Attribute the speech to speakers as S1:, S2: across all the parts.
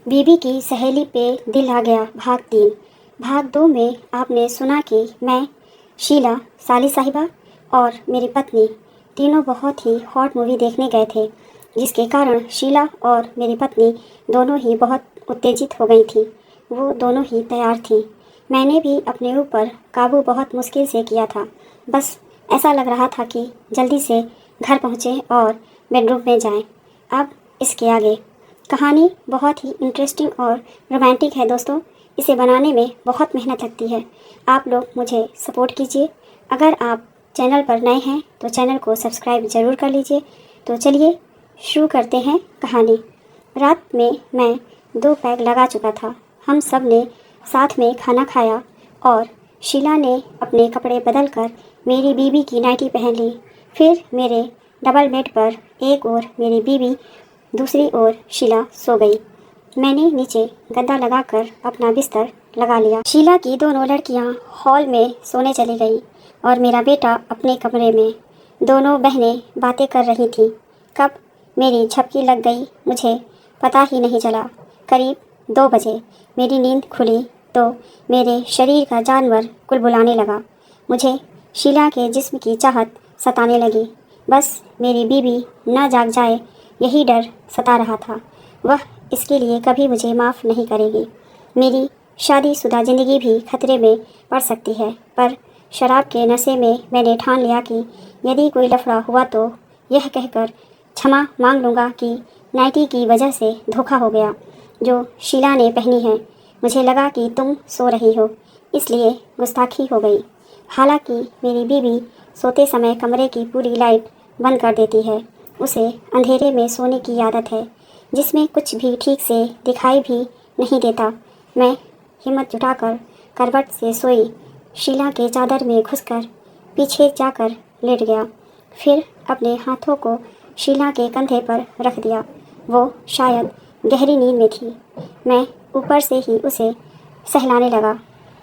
S1: बीबी की सहेली पे दिल आ गया भाग 3। भाग 2 में आपने सुना कि मैं, शीला, साली साहिबा और मेरी पत्नी तीनों बहुत ही हॉट मूवी देखने गए थे, जिसके कारण शीला और मेरी पत्नी दोनों ही बहुत उत्तेजित हो गई थी। वो दोनों ही तैयार थीं। मैंने भी अपने ऊपर काबू बहुत मुश्किल से किया था। बस ऐसा लग रहा था कि जल्दी से घर पहुँचें और बेडरूम में जाएं। अब इसके आगे कहानी बहुत ही इंटरेस्टिंग और रोमांटिक है दोस्तों। इसे बनाने में बहुत मेहनत लगती है। आप लोग मुझे सपोर्ट कीजिए। अगर आप चैनल पर नए हैं तो चैनल को सब्सक्राइब ज़रूर कर लीजिए। तो चलिए शुरू करते हैं कहानी। रात में मैं 2 पैग लगा चुका था। हम सब ने साथ में खाना खाया और शीला ने अपने कपड़े बदलकर मेरी बीबी की नाइटी पहन ली। फिर मेरे डबल बेड पर एक ओर मेरी बीबी, दूसरी ओर शीला सो गई। मैंने नीचे गद्दा लगाकर अपना बिस्तर लगा लिया। शीला की दोनों लड़कियां हॉल में सोने चली गई और मेरा बेटा अपने कमरे में। दोनों बहनें बातें कर रही थीं। कब मेरी झपकी लग गई मुझे पता ही नहीं चला। करीब 2 बजे मेरी नींद खुली तो मेरे शरीर का जानवर कुलबुलाने लगा। मुझे शीला के जिस्म की चाहत सताने लगी। बस मेरी बीबी न जाग जाए यही डर सता रहा था। वह इसके लिए कभी मुझे माफ़ नहीं करेगी। मेरी शादीशुदा ज़िंदगी भी खतरे में पड़ सकती है। पर शराब के नशे में मैंने ठान लिया कि यदि कोई लफड़ा हुआ तो यह कहकर क्षमा मांग लूँगा कि नाइटी की वजह से धोखा हो गया जो शीला ने पहनी है। मुझे लगा कि तुम सो रही हो, इसलिए गुस्ताखी हो गई। हालांकि मेरी बीबी सोते समय कमरे की पूरी लाइट बंद कर देती है। उसे अंधेरे में सोने की आदत है जिसमें कुछ भी ठीक से दिखाई भी नहीं देता। मैं हिम्मत जुटाकर करवट से सोई, शीला के चादर में घुसकर पीछे जाकर लेट गया। फिर अपने हाथों को शीला के कंधे पर रख दिया। वो शायद गहरी नींद में थी। मैं ऊपर से ही उसे सहलाने लगा।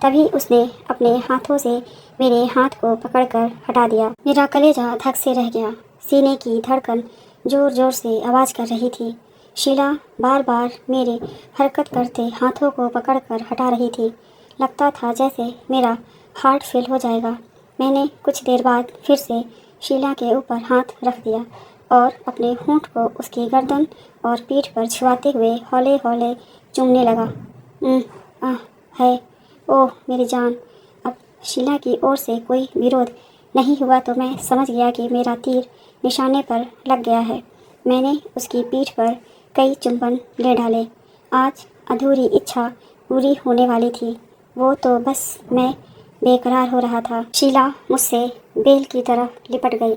S1: तभी उसने अपने हाथों से मेरे हाथ को पकड़कर हटा दिया। मेरा कलेजा धक से रह गया। सीने की धड़कन जोर जोर से आवाज़ कर रही थी। शीला बार बार मेरे हरकत करते हाथों को पकड़कर हटा रही थी। लगता था जैसे मेरा हार्ट फेल हो जाएगा। मैंने कुछ देर बाद फिर से शीला के ऊपर हाथ रख दिया और अपने होंठ को उसकी गर्दन और पीठ पर छुआते हुए हौले हौले चूमने लगा। है, ओह मेरी जान। अब शीला की ओर से कोई विरोध नहीं हुआ तो मैं समझ गया कि मेरा तीर निशाने पर लग गया है। मैंने उसकी पीठ पर कई चुंबन ले डाले। आज अधूरी इच्छा पूरी होने वाली थी। वो तो बस मैं बेकरार हो रहा था। शीला मुझसे बेल की तरह लिपट गई।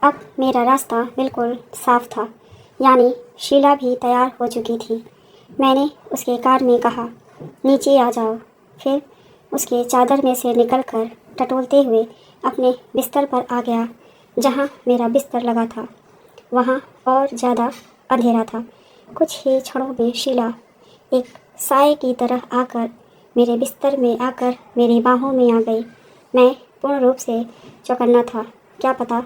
S1: अब मेरा रास्ता बिल्कुल साफ था, यानी शीला भी तैयार हो चुकी थी। मैंने उसके कान में कहा, नीचे आ जाओ। फिर उसके चादर में से निकलकर टटोलते हुए अपने बिस्तर पर आ गया। जहाँ मेरा बिस्तर लगा था वहाँ और ज़्यादा अंधेरा था। कुछ ही क्षणों में शीला एक साए की तरह आकर मेरे बिस्तर में आकर मेरी बाहों में आ गई। मैं पूर्ण रूप से चौकन्ना था। क्या पता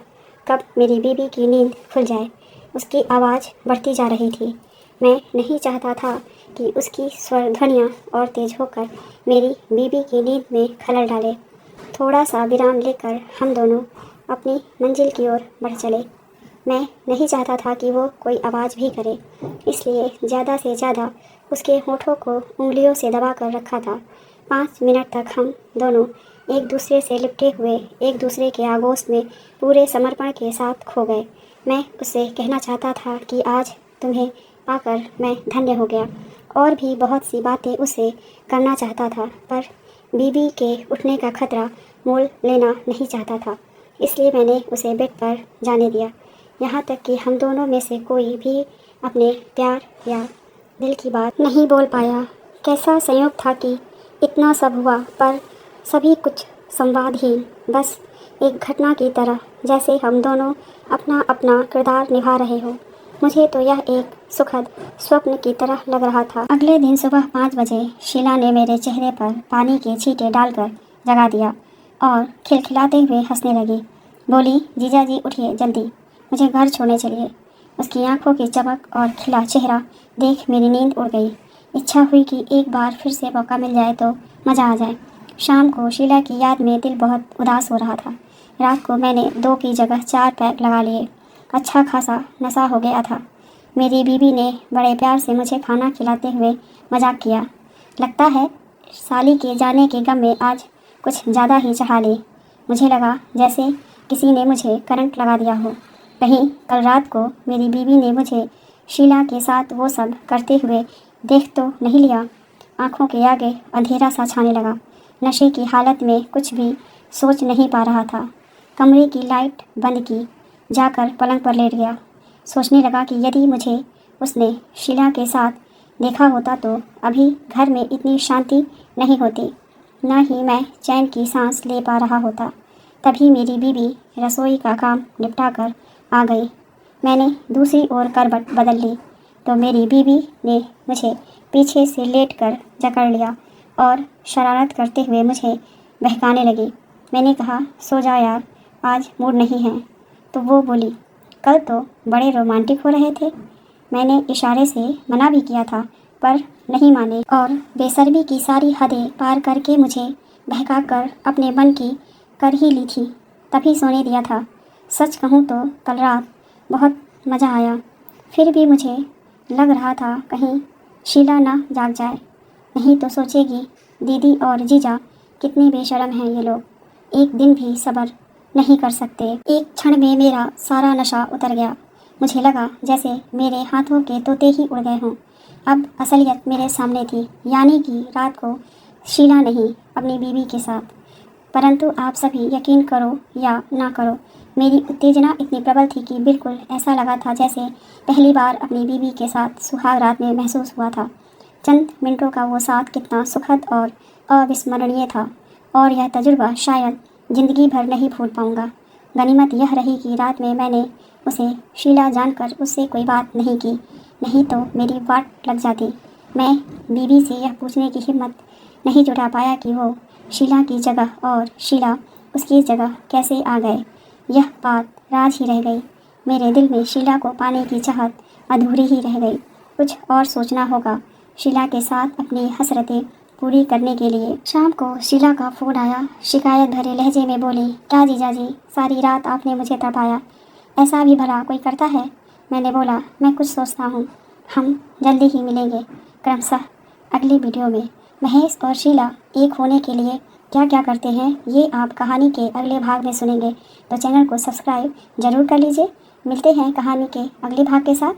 S1: कब मेरी बीबी की नींद खुल जाए। उसकी आवाज़ बढ़ती जा रही थी। मैं नहीं चाहता था कि उसकी स्वर ध्वनियाँ और तेज होकर मेरी बीबी की नींद में खलल डाले। थोड़ा सा विराम लेकर हम दोनों अपनी मंजिल की ओर बढ़ चले। मैं नहीं चाहता था कि वो कोई आवाज़ भी करे, इसलिए ज़्यादा से ज़्यादा उसके होठों को उंगलियों से दबा कर रखा था। 5 मिनट तक हम दोनों एक दूसरे से लिपटे हुए एक दूसरे के आगोश में पूरे समर्पण के साथ खो गए। मैं उससे कहना चाहता था कि आज तुम्हें पाकर मैं धन्य हो गया। और भी बहुत सी बातें उसे करना चाहता था, पर बीबी के उठने का खतरा मोल लेना नहीं चाहता था। इसलिए मैंने उसे बेड पर जाने दिया। यहाँ तक कि हम दोनों में से कोई भी अपने प्यार या दिल की बात नहीं बोल पाया। कैसा संयोग था कि इतना सब हुआ, पर सभी कुछ संवादहीन, बस एक घटना की तरह, जैसे हम दोनों अपना अपना किरदार निभा रहे हो। मुझे तो यह एक सुखद स्वप्न की तरह लग रहा था। अगले दिन सुबह 5 बजे शीला ने मेरे चेहरे पर पानी के छींटे डालकर जगा दिया और खिलखिलाते हुए हंसने लगी। बोली, जीजा जी उठिए जल्दी, मुझे घर छोड़ने चलिए। उसकी आंखों की चमक और खिला चेहरा देख मेरी नींद उड़ गई। इच्छा हुई कि एक बार फिर से मौका मिल जाए तो मज़ा आ जाए। शाम को शीला की याद में दिल बहुत उदास हो रहा था। रात को मैंने 2 की जगह 4 पैक लगा लिए। अच्छा खासा नशा हो गया था। मेरी बीवी ने बड़े प्यार से मुझे खाना खिलाते हुए मजाक किया। लगता है साली के जाने के गम में आज कुछ ज़्यादा ही चढ़ा ली। मुझे लगा जैसे किसी ने मुझे करंट लगा दिया हो। कहीं कल रात को मेरी बीवी ने मुझे शीला के साथ वो सब करते हुए देख तो नहीं लिया। आंखों के आगे अंधेरा सा छाने लगा। नशे की हालत में कुछ भी सोच नहीं पा रहा था। कमरे की लाइट बंद की, जाकर पलंग पर लेट गया। सोचने लगा कि यदि मुझे उसने शीला के साथ देखा होता तो अभी घर में इतनी शांति नहीं होती, न ही मैं चैन की सांस ले पा रहा होता। तभी मेरी बीवी रसोई का काम निपटा कर आ गई। मैंने दूसरी ओर करवट बदल ली तो मेरी बीवी ने मुझे पीछे से लेटकर जकड़ लिया और शरारत करते हुए मुझे बहकाने लगी। मैंने कहा, सो जा यार, आज मूड नहीं है। तो वो बोली, कल तो बड़े रोमांटिक हो रहे थे। मैंने इशारे से मना भी किया था पर नहीं माने और बेशर्मी की सारी हदें पार करके मुझे बहका कर अपने मन की कर ही ली थी। तभी सोने दिया था। सच कहूँ तो कल रात बहुत मज़ा आया। फिर भी मुझे लग रहा था कहीं शीला ना जाग जाए, नहीं तो सोचेगी दीदी और जीजा कितने बेशर्म हैं ये लोग, एक दिन भी सब्र नहीं कर सकते। एक क्षण में मेरा सारा नशा उतर गया। मुझे लगा जैसे मेरे हाथों के तोते ही उड़ गए हों। अब असलियत मेरे सामने थी, यानी कि रात को शीला नहीं, अपनी बीवी के साथ। परंतु आप सभी यकीन करो या ना करो, मेरी उत्तेजना इतनी प्रबल थी कि बिल्कुल ऐसा लगा था जैसे पहली बार अपनी बीवी के साथ सुहाग रात में महसूस हुआ था। चंद मिनटों का वो साथ कितना सुखद और अविस्मरणीय था, और यह तजुर्बा शायद ज़िंदगी भर नहीं भूल पाऊँगा। गनीमत यह रही कि रात में मैंने उसे शीला जानकर उससे कोई बात नहीं की, नहीं तो मेरी वाट लग जाती। मैं बीवी से यह पूछने की हिम्मत नहीं जुटा पाया कि वो शीला की जगह और शीला उसकी जगह कैसे आ गए। यह बात राज ही रह गई। मेरे दिल में शीला को पाने की चाहत अधूरी ही रह गई। कुछ और सोचना होगा शीला के साथ अपनी हसरतें पूरी करने के लिए। शाम को शीला का फ़ोन आया। शिकायत भरे लहजे में बोली, क्या जीजा जी, सारी रात आपने मुझे तपाया, ऐसा भी भला कोई करता है? मैंने बोला, मैं कुछ सोचता हूँ, हम जल्दी ही मिलेंगे। क्रमशः अगली वीडियो में महेश और शीला एक होने के लिए क्या क्या करते हैं ये आप कहानी के अगले भाग में सुनेंगे। तो चैनल को सब्सक्राइब ज़रूर कर लीजिए। मिलते हैं कहानी के अगले भाग के साथ।